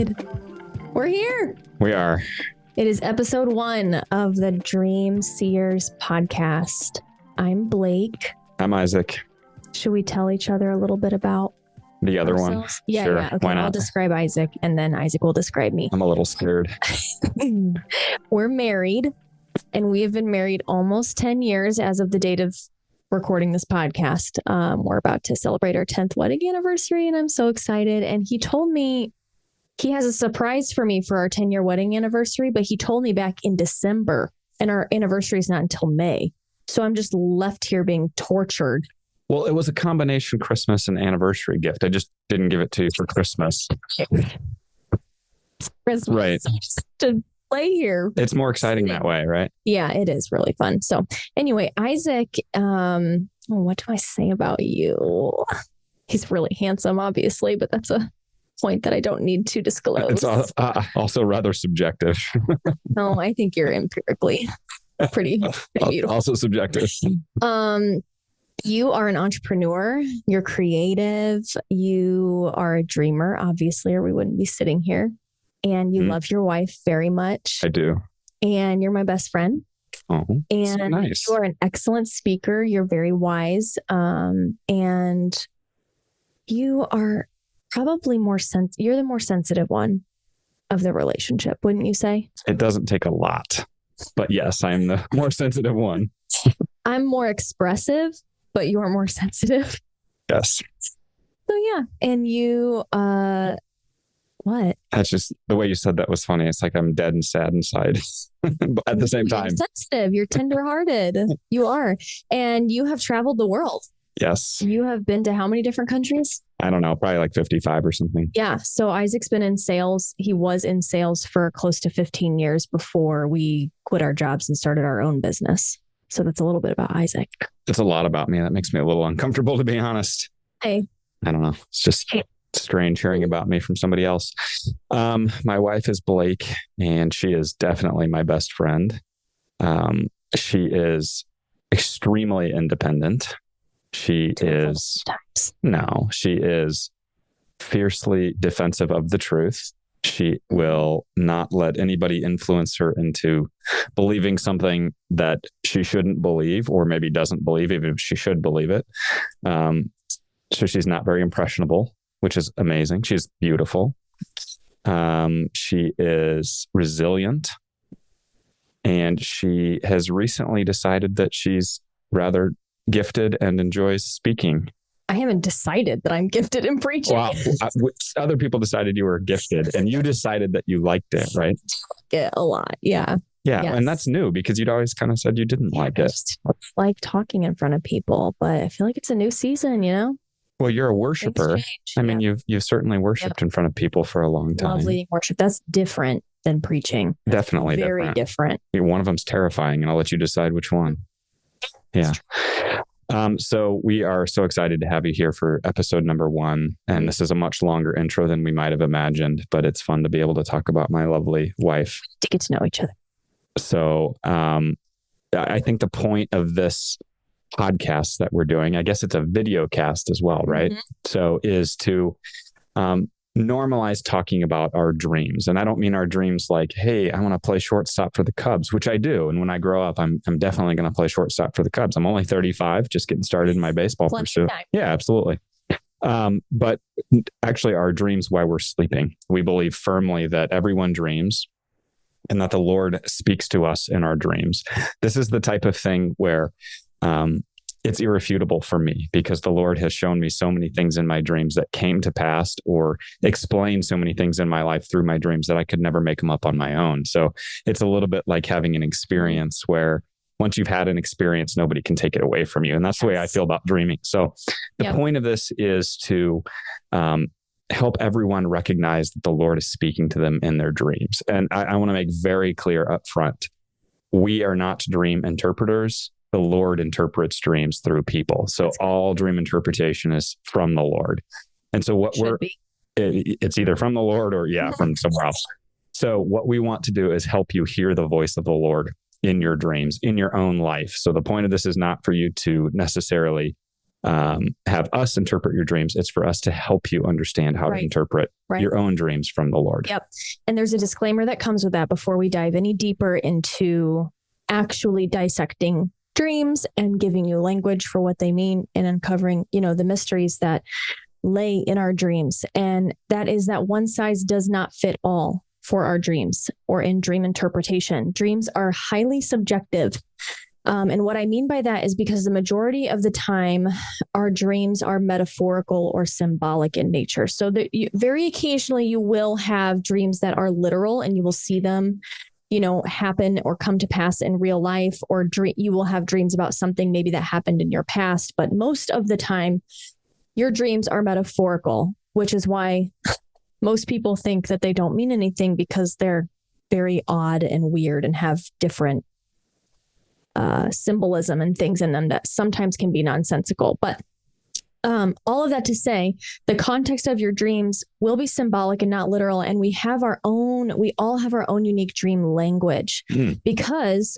good. We're here. We are. It is episode 1 of the Dream Seers podcast. I'm Blake. I'm Isaac. Should we tell each other a little bit about the other ourselves? one? Yeah, sure. yeah. Okay, Why not? I'll describe Isaac and then Isaac will describe me. I'm a little scared. We're married and we have been married almost 10 years as of the date of recording this podcast. We're about to celebrate our 10th wedding anniversary and I'm so excited. And he told me he has a surprise for me for our 10-year wedding anniversary, but he told me back in December and our anniversary is not until May. So I'm just left here being tortured. Well, it was a combination Christmas and anniversary gift. I just didn't give it to you for Christmas. Christmas. Right. Just to play here. It's more exciting that way, right? Yeah, it is really fun. So anyway, Isaac, what do I say about you? He's really handsome, obviously, but that's a point that I don't need to disclose. It's also rather subjective. No, I think you're empirically pretty beautiful. Also subjective. You are an entrepreneur. You're creative. You are a dreamer, obviously, or we wouldn't be sitting here. And you love your wife very much. I do. And you're my best friend. Oh, and so nice. You are an excellent speaker. You're very wise. And you are probably you're the more sensitive one of the relationship, wouldn't you say? It doesn't take a lot, but yes, I'm the more sensitive one. I'm more expressive, but you're more sensitive. Yes. So yeah. And you, what? That's just the way you said that was funny. It's like I'm dead and sad inside at the same time. You're sensitive. You're tenderhearted. You are. And you have traveled the world. Yes. You have been to how many different countries? I don't know, probably like 55 or something. Yeah. So Isaac's been in sales. He was in sales for close to 15 years before we quit our jobs and started our own business. So that's a little bit about Isaac. It's a lot about me. That makes me a little uncomfortable, to be honest. Hey. I don't know. It's just strange hearing about me from somebody else. My wife is Blake, and she is definitely my best friend. She is extremely independent. She is fiercely defensive of the truth. She will not let anybody influence her into believing something that she shouldn't believe, or maybe doesn't believe, even if she should believe it. So she's not very impressionable, which is amazing. She's beautiful. She is resilient. And she has recently decided that she's rather gifted and enjoys speaking. I haven't decided that I'm gifted in preaching. Wow. Other people decided you were gifted and you decided that you liked it, right? Yeah, a lot. Yeah. Yeah. Yes. And that's new because you'd always kind of said you didn't like it. I just like talking in front of people, but I feel like it's a new season, you know? Well, you're a worshiper. I mean, you've certainly worshiped in front of people for a long time. Lovely worship. That's different than preaching. Definitely very different. One of them's terrifying, and I'll let you decide which one. Yeah. So we are so excited to have you here for episode number 1. And this is a much longer intro than we might have imagined, but it's fun to be able to talk about my lovely wife. To get to know each other. So I think the point of this podcast that we're doing, I guess it's a video cast as well, right? Mm-hmm. So is to normalize talking about our dreams. And I don't mean our dreams like, hey, I want to play shortstop for the Cubs, which I do. And when I grow up, I'm definitely going to play shortstop for the Cubs. I'm only 35, just getting started in my baseball pursuit. Yeah, absolutely. But actually our dreams while we're sleeping, we believe firmly that everyone dreams and that the Lord speaks to us in our dreams. This is the type of thing where it's irrefutable for me because the Lord has shown me so many things in my dreams that came to pass or explained so many things in my life through my dreams that I could never make them up on my own. So it's a little bit like having an experience where once you've had an experience, nobody can take it away from you. And that's the way I feel about dreaming. So the point of this is to help everyone recognize that the Lord is speaking to them in their dreams. And I want to make very clear up front, we are not dream interpreters. The Lord interprets dreams through people. So all dream interpretation is from the Lord. And so it's either from the Lord or from somewhere else. So what we want to do is help you hear the voice of the Lord in your dreams, in your own life. So the point of this is not for you to necessarily have us interpret your dreams. It's for us to help you understand how to interpret your own dreams from the Lord. Yep. And there's a disclaimer that comes with that before we dive any deeper into actually dissecting dreams and giving you language for what they mean and uncovering, the mysteries that lay in our dreams. And that is that one size does not fit all for our dreams or in dream interpretation. Dreams are highly subjective. And what I mean by that is because the majority of the time, our dreams are metaphorical or symbolic in nature. So that very occasionally you will have dreams that are literal and you will see them, happen or come to pass in real life, or you will have dreams about something maybe that happened in your past. But most of the time, your dreams are metaphorical, which is why most people think that they don't mean anything because they're very odd and weird and have different symbolism and things in them that sometimes can be nonsensical. But all of that to say, the context of your dreams will be symbolic and not literal. And we all have our own unique dream language because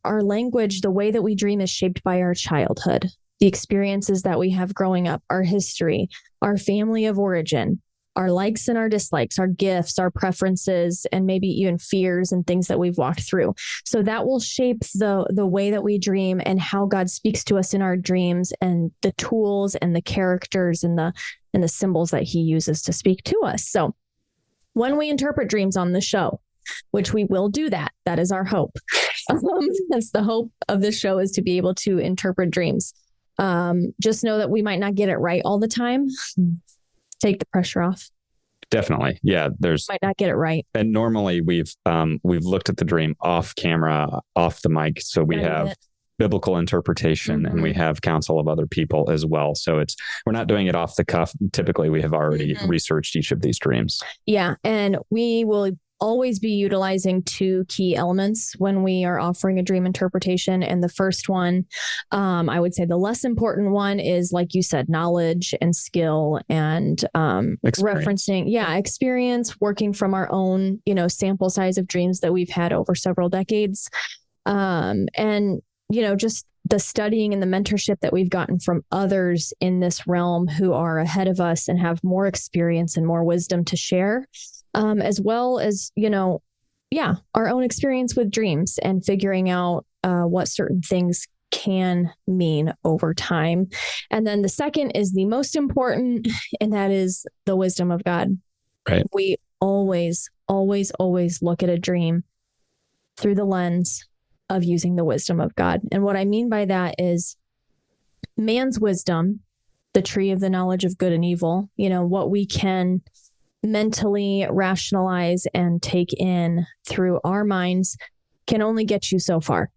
our language, the way that we dream is shaped by our childhood, the experiences that we have growing up, our history, our family of origin, our likes and our dislikes, our gifts, our preferences, and maybe even fears and things that we've walked through. So that will shape the way that we dream and how God speaks to us in our dreams and the tools and the characters and the symbols that he uses to speak to us. So when we interpret dreams on the show, which we will do that is our hope. That's the hope of this show, is to be able to interpret dreams. Just know that we might not get it right all the time. Take the pressure off. Definitely. Yeah. Might not get it right. And normally we've looked at the dream off camera, off the mic. So we have biblical interpretation and we have counsel of other people as well. So we're not doing it off the cuff. Typically we have already researched each of these dreams. Yeah. And we will always be utilizing two key elements when we are offering a dream interpretation. And the first one, I would say the less important one, is, like you said, knowledge and skill and referencing, experience, working from our own, sample size of dreams that we've had over several decades. And, just the studying and the mentorship that we've gotten from others in this realm who are ahead of us and have more experience and more wisdom to share. As well as, our own experience with dreams and figuring out what certain things can mean over time. And then the second is the most important, and that is the wisdom of God. Right. We always, always, always look at a dream through the lens of using the wisdom of God. And what I mean by that is man's wisdom, the tree of the knowledge of good and evil, what we can mentally rationalize and take in through our minds can only get you so far.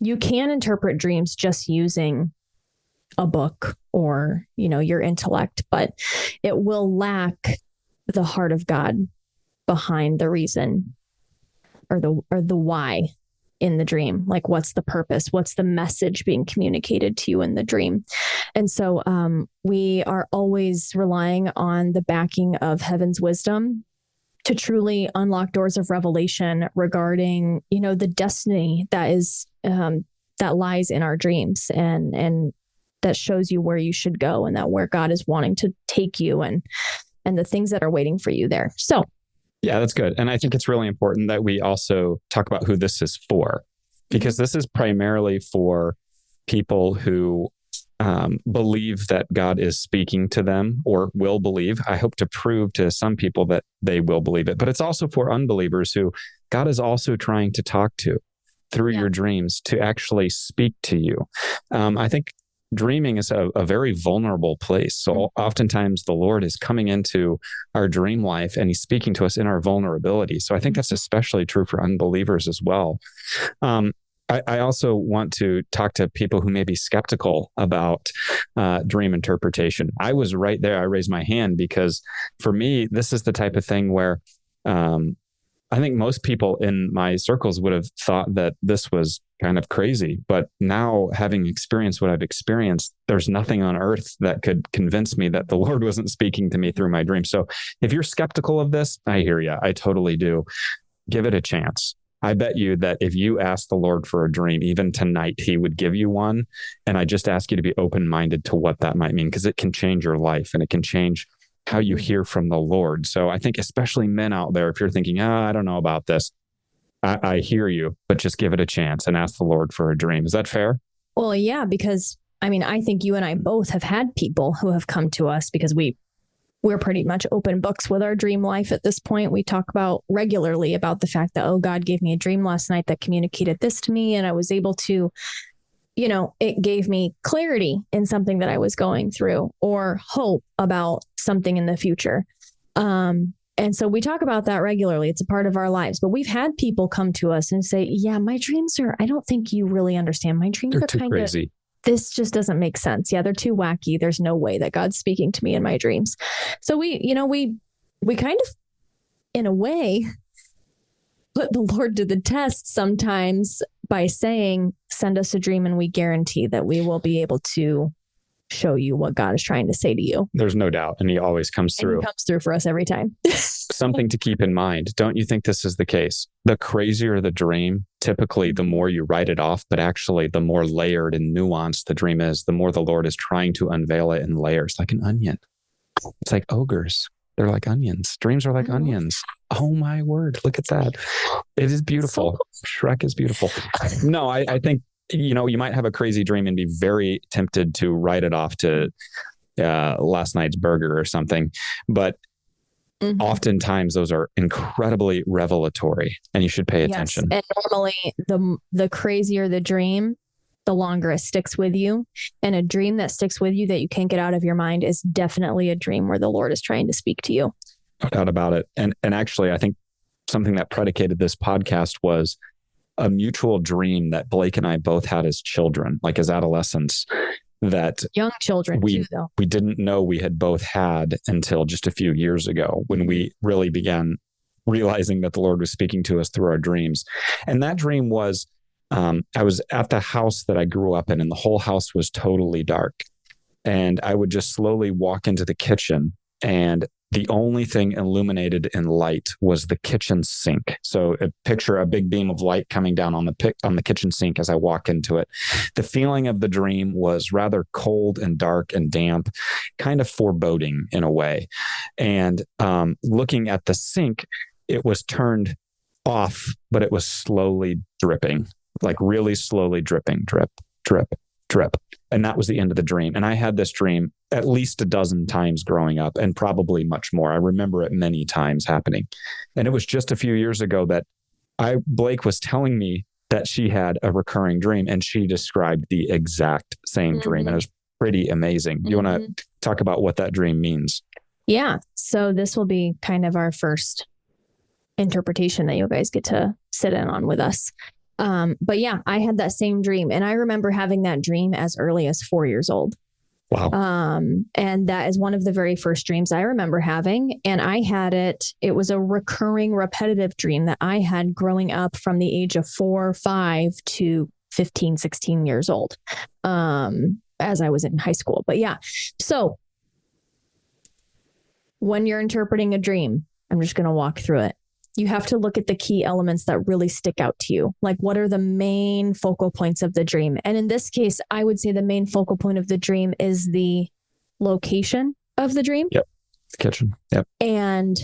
You can interpret dreams just using a book or, your intellect, but it will lack the heart of God behind the reason or the why in the dream. Like, what's the purpose? What's the message being communicated to you in the dream? And so we are always relying on the backing of heaven's wisdom to truly unlock doors of revelation regarding, the destiny that is that lies in our dreams and that shows you where you should go and that where God is wanting to take you and the things that are waiting for you there. So yeah, that's good. And I think it's really important that we also talk about who this is for, because this is primarily for people who believe that God is speaking to them or will believe. I hope to prove to some people that they will believe it, but it's also for unbelievers who God is also trying to talk to through your dreams to actually speak to you. I think dreaming is a very vulnerable place. So oftentimes the Lord is coming into our dream life and he's speaking to us in our vulnerability. So I think that's especially true for unbelievers as well. I also want to talk to people who may be skeptical about dream interpretation. I was right there. I raised my hand because for me, this is the type of thing where I think most people in my circles would have thought that this was kind of crazy. But now, having experienced what I've experienced, there's nothing on earth that could convince me that the Lord wasn't speaking to me through my dream. So if you're skeptical of this, I hear you. I totally do. Give it a chance. I bet you that if you ask the Lord for a dream, even tonight, he would give you one. And I just ask you to be open-minded to what that might mean, because it can change your life and it can change how you hear from the Lord. So I think especially men out there, if you're thinking, I don't know about this, I hear you, but just give it a chance and ask the Lord for a dream. Is that fair? Well, yeah, because I mean, I think you and I both have had people who have come to us because we're pretty much open books with our dream life at this point. We talk about regularly about the fact that, God gave me a dream last night that communicated this to me. And I was able to, it gave me clarity in something that I was going through or hope about something in the future. And so we talk about that regularly. It's a part of our lives, but we've had people come to us and say, my dreams I don't think you really understand. My dreams They're are too kind crazy. of, this just doesn't make sense. Yeah, they're too wacky. There's no way that God's speaking to me in my dreams. So we kind of, in a way, put the Lord to the test sometimes by saying, send us a dream and we guarantee that we will be able to show you what God is trying to say to you. There's no doubt. And he always comes through. And he comes through for us every time. Something to keep in mind. Don't you think this is the case? The crazier the dream, typically the more you write it off, but actually the more layered and nuanced the dream is, the more the Lord is trying to unveil it in layers, like an onion. It's like ogres. They're like onions. Dreams are like onions. Oh my word. Look at that. It is beautiful. Shrek is beautiful. No, I think, you might have a crazy dream and be very tempted to write it off to last night's burger or something. But oftentimes those are incredibly revelatory and you should pay attention. And normally the crazier the dream, the longer it sticks with you. And a dream that sticks with you that you can't get out of your mind is definitely a dream where the Lord is trying to speak to you. No doubt about it. And actually, I think something that predicated this podcast was a mutual dream that Blake and I both had as children, like as adolescents, that young children we too, though. We didn't know we had both had until just a few years ago when we really began realizing that the Lord was speaking to us through our dreams. And that dream was, I was at the house that I grew up in and the whole house was totally dark. And I would just slowly walk into the kitchen and the only thing illuminated in light was the kitchen sink. So picture a big beam of light coming down on the kitchen sink as I walk into it. The feeling of the dream was rather cold and dark and damp, kind of foreboding in a way. And looking at the sink, it was turned off, but it was slowly dripping, like really slowly dripping, drip, drip, drip. And that was the end of the dream. And I had this dream at least a dozen times growing up and probably much more. I remember it many times happening. And it was just a few years ago that Blake was telling me that she had a recurring dream and she described the exact same dream. And it was pretty amazing. Do you want to talk about what that dream means? Yeah. So this will be kind of our first interpretation that you guys get to sit in on with us. But yeah, I had that same dream and I remember having that dream as early as 4 years old. Wow. And that is one of the very first dreams I remember having. And I had it was a recurring, repetitive dream that I had growing up from the age of 4, 5 to 15, 16 years old, as I was in high school. But yeah, so when you're interpreting a dream, I'm just going to walk through it. You have to look at the key elements that really stick out to you. Like, what are the main focal points of the dream? And in this case, I would say the main focal point of the dream is the location of the dream. Yep. The kitchen. Yep. And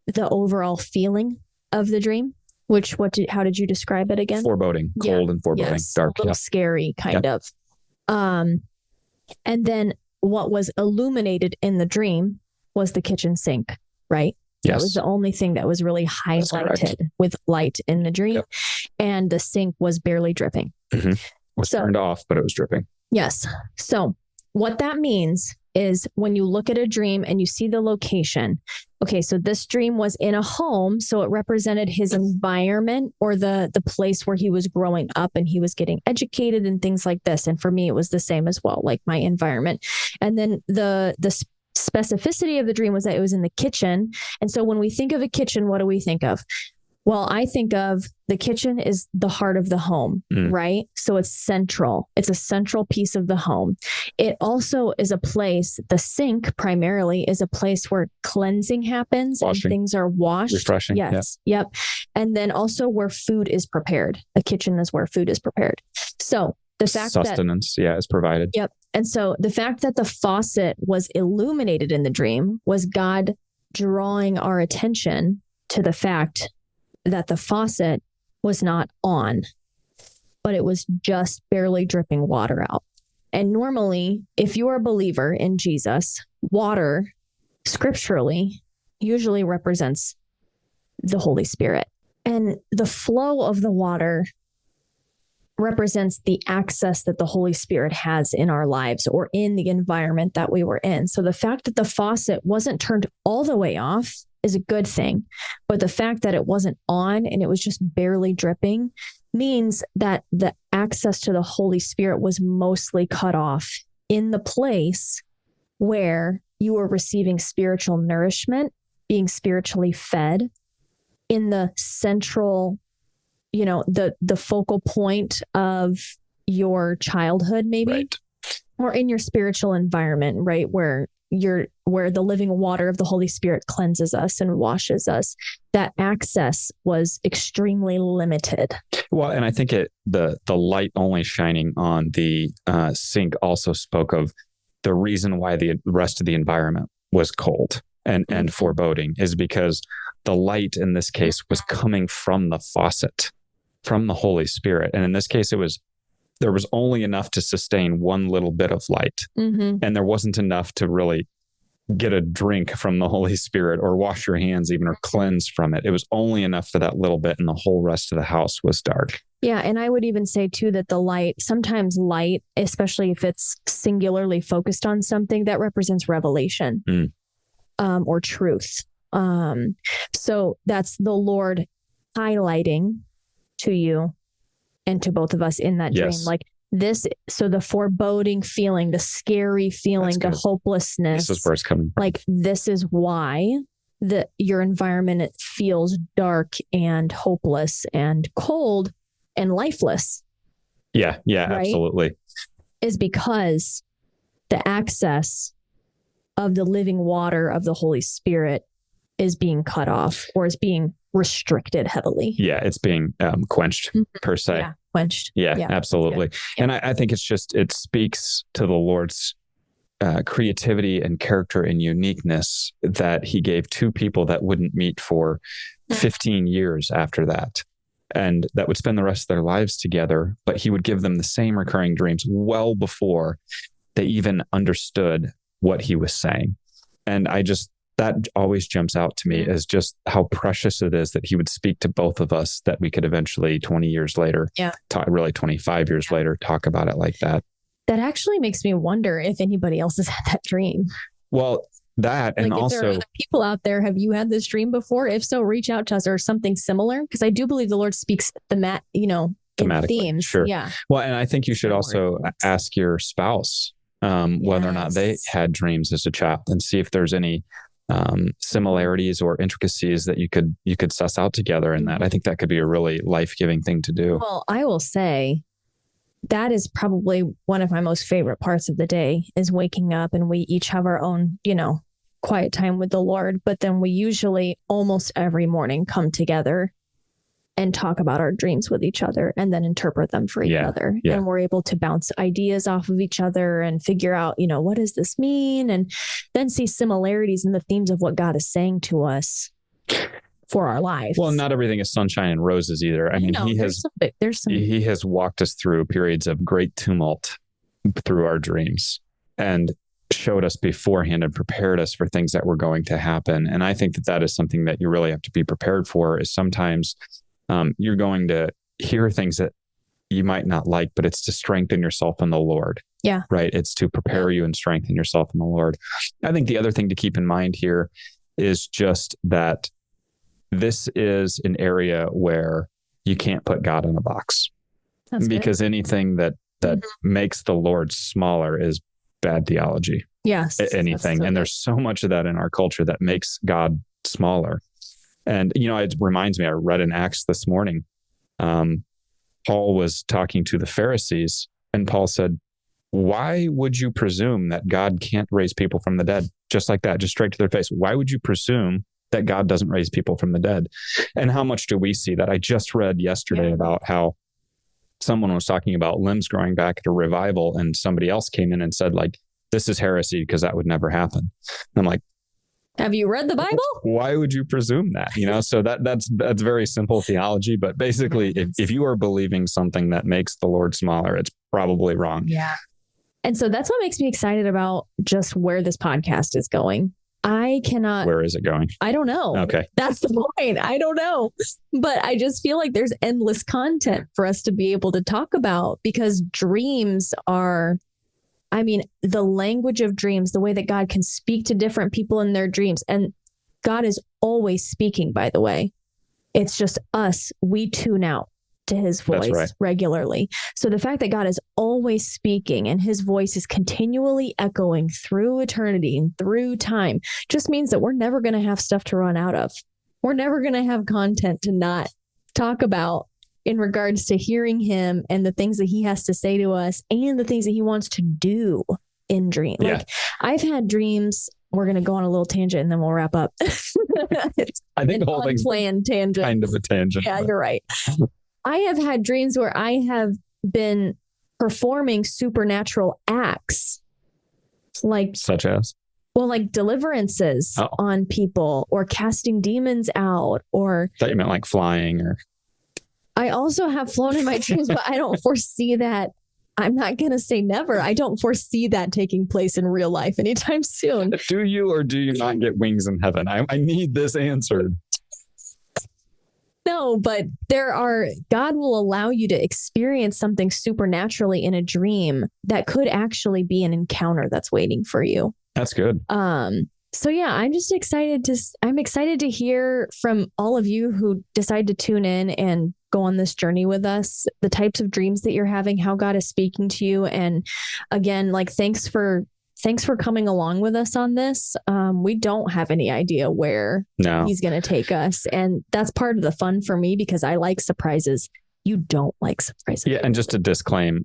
the overall feeling of the dream, how did you describe it again? Foreboding, cold and foreboding, yes, dark. A little scary kind of. And then what was illuminated in the dream was the kitchen sink, right? Yes. That was the only thing that was really highlighted with light in the dream. Yep. And the sink was barely dripping. Mm-hmm. It was turned off, but it was dripping. Yes. So what that means is when you look at a dream and you see the location, okay, so this dream was in a home. So it represented his environment or the place where he was growing up and he was getting educated and things like this. And for me, it was the same as well, like my environment. And then the specificity of the dream was that it was in the kitchen. And so when we think of a kitchen, what do we think of? Well, I think of the kitchen is the heart of the home, right? So it's central. It's a central piece of the home. It also is a place, the sink primarily is a place where cleansing happens. Washing. And things are washed. Refreshing. Yes. Yeah. Yep. And then also where food is prepared. A kitchen is where food is prepared. So the fact sustenance, is provided. Yep. And so the fact that the faucet was illuminated in the dream was God drawing our attention to the fact that the faucet was not on, but it was just barely dripping water out. And normally, if you're a believer in Jesus, water scripturally usually represents the Holy Spirit. And the flow of the water represents the access that the Holy Spirit has in our lives or in the environment that we were in. So the fact that the faucet wasn't turned all the way off is a good thing. But the fact that it wasn't on and it was just barely dripping means that the access to the Holy Spirit was mostly cut off in the place where you were receiving spiritual nourishment, being spiritually fed in the central, the focal point of your childhood, maybe, right. Or in your spiritual environment, right? Where the living water of the Holy Spirit cleanses us and washes us. That access was extremely limited. Well, and I think the light only shining on the sink also spoke of the reason why the rest of the environment was cold and foreboding is because the light in this case was coming from the faucet, from the Holy Spirit. And in this case, there was only enough to sustain one little bit of light. And there wasn't enough to really get a drink from the Holy Spirit or wash your hands even or cleanse from it. It was only enough for that little bit and the whole rest of the house was dark. Yeah. And I would even say too, that sometimes light, especially if it's singularly focused on something, that represents revelation or truth. So that's the Lord highlighting to you and to both of us in that dream, like this. So the foreboding feeling, the scary feeling, the hopelessness, this is where it's coming from. Like this is why your environment feels dark and hopeless and cold and lifeless. Yeah. Yeah, right? Absolutely. Is because the access of the living water of the Holy Spirit is being cut off or is being restricted heavily. Yeah, it's being quenched per se. Yeah, quenched. Yeah, absolutely. And I think it speaks to the Lord's creativity and character and uniqueness that he gave two people that wouldn't meet for 15 years after that. And that would spend the rest of their lives together, but he would give them the same recurring dreams well before they even understood what he was saying. And that always jumps out to me as just how precious it is that he would speak to both of us, that we could eventually 20 years later, really 25 years later, talk about it like that. That actually makes me wonder if anybody else has had that dream. Well, that, and also, if there are other people out there, have you had this dream before? If so, reach out to us or something similar. Because I do believe the Lord speaks thematically, in themes. Sure. Yeah. Well, and I think you should also ask your spouse whether or not they had dreams as a child and see if there's any similarities or intricacies that you could suss out together in that. I think that could be a really life-giving thing to do. Well, I will say that is probably one of my most favorite parts of the day is waking up and we each have our own, quiet time with the Lord. But then we usually almost every morning come together and talk about our dreams with each other and then interpret them for each other. Yeah. And we're able to bounce ideas off of each other and figure out, what does this mean? And then see similarities in the themes of what God is saying to us for our lives. Well, not everything is sunshine and roses either. I mean, he has walked us through periods of great tumult through our dreams and showed us beforehand and prepared us for things that were going to happen. And I think that is something that you really have to be prepared for, is sometimes you're going to hear things that you might not like, but it's to strengthen yourself in the Lord. Yeah. Right. It's to prepare you and strengthen yourself in the Lord. I think the other thing to keep in mind here is just that this is an area where you can't put God in a box. That's because good. Anything that makes the Lord smaller is bad theology. Yes. Anything. And there's so much of that in our culture that makes God smaller. And, it reminds me, I read in Acts this morning, Paul was talking to the Pharisees, and Paul said, why would you presume that God can't raise people from the dead? Just like that, just straight to their face. Why would you presume that God doesn't raise people from the dead? And how much do we see that? I just read yesterday about how someone was talking about limbs growing back at a revival, and somebody else came in and said, like, this is heresy because that would never happen. And I'm like, have you read the Bible? Why would you presume that? So that's very simple theology. But basically, if you are believing something that makes the Lord smaller, it's probably wrong. Yeah. And so that's what makes me excited about just where this podcast is going. Where is it going? I don't know. Okay. That's the point. I don't know. But I just feel like there's endless content for us to be able to talk about, because dreams are, the language of dreams, the way that God can speak to different people in their dreams. And God is always speaking, by the way. It's just us. We tune out to his voice regularly. So the fact that God is always speaking and his voice is continually echoing through eternity and through time just means that we're never going to have stuff to run out of. We're never going to have content to not talk about in regards to hearing him and the things that he has to say to us and the things that he wants to do in dream. Yeah. Like, I've had dreams. We're going to go on a little tangent and then we'll wrap up. I think the whole thing's tangent. Kind of a tangent. Yeah, you're right. I have had dreams where I have been performing supernatural acts, such as? Well, like deliverances on people or casting demons out, or I thought you meant like flying, or. I also have flown in my dreams, but I don't foresee that. I'm not going to say never. I don't foresee that taking place in real life anytime soon. Do you or do you not get wings in heaven? I need this answered. No, but God will allow you to experience something supernaturally in a dream that could actually be an encounter that's waiting for you. That's good. So yeah, I'm excited to hear from all of you who decide to tune in and go on this journey with us, the types of dreams that you're having, how God is speaking to you. And again, thanks for coming along with us on this. We don't have any idea where he's going to take us. And that's part of the fun for me, because I like surprises. You don't like surprises. Yeah. And just to disclaim,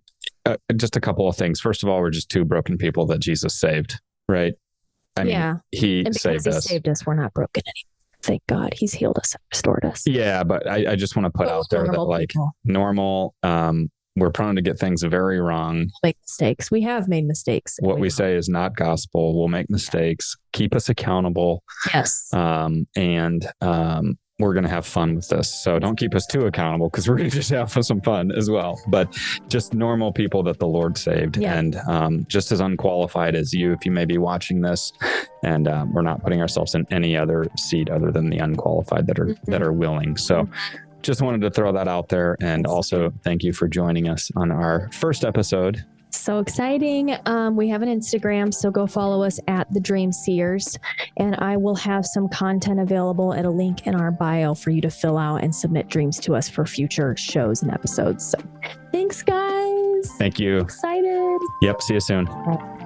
just a couple of things. First of all, we're just two broken people that Jesus saved, right? He saved us. He saved us. We're not broken anymore. Thank God. He's healed us and restored us. Yeah. But I just want to put out there that normal, we're prone to get things very wrong. Make mistakes. We have made mistakes. What we say is not gospel. We'll make mistakes. Keep us accountable. Yes. We're going to have fun with this. So don't keep us too accountable, because we're going to just have some fun as well. But just normal people that the Lord saved, and just as unqualified as you, if you may be watching this. And we're not putting ourselves in any other seat other than the unqualified that are willing. So just wanted to throw that out there. And also thank you for joining us on our first episode. So exciting. We have an Instagram, so go follow us at The Dream Seers, and I will have some content available at a link in our bio for you to fill out and submit dreams to us for future shows and episodes. So thanks, guys. Thank you. Excited. Yep. See you soon. Bye.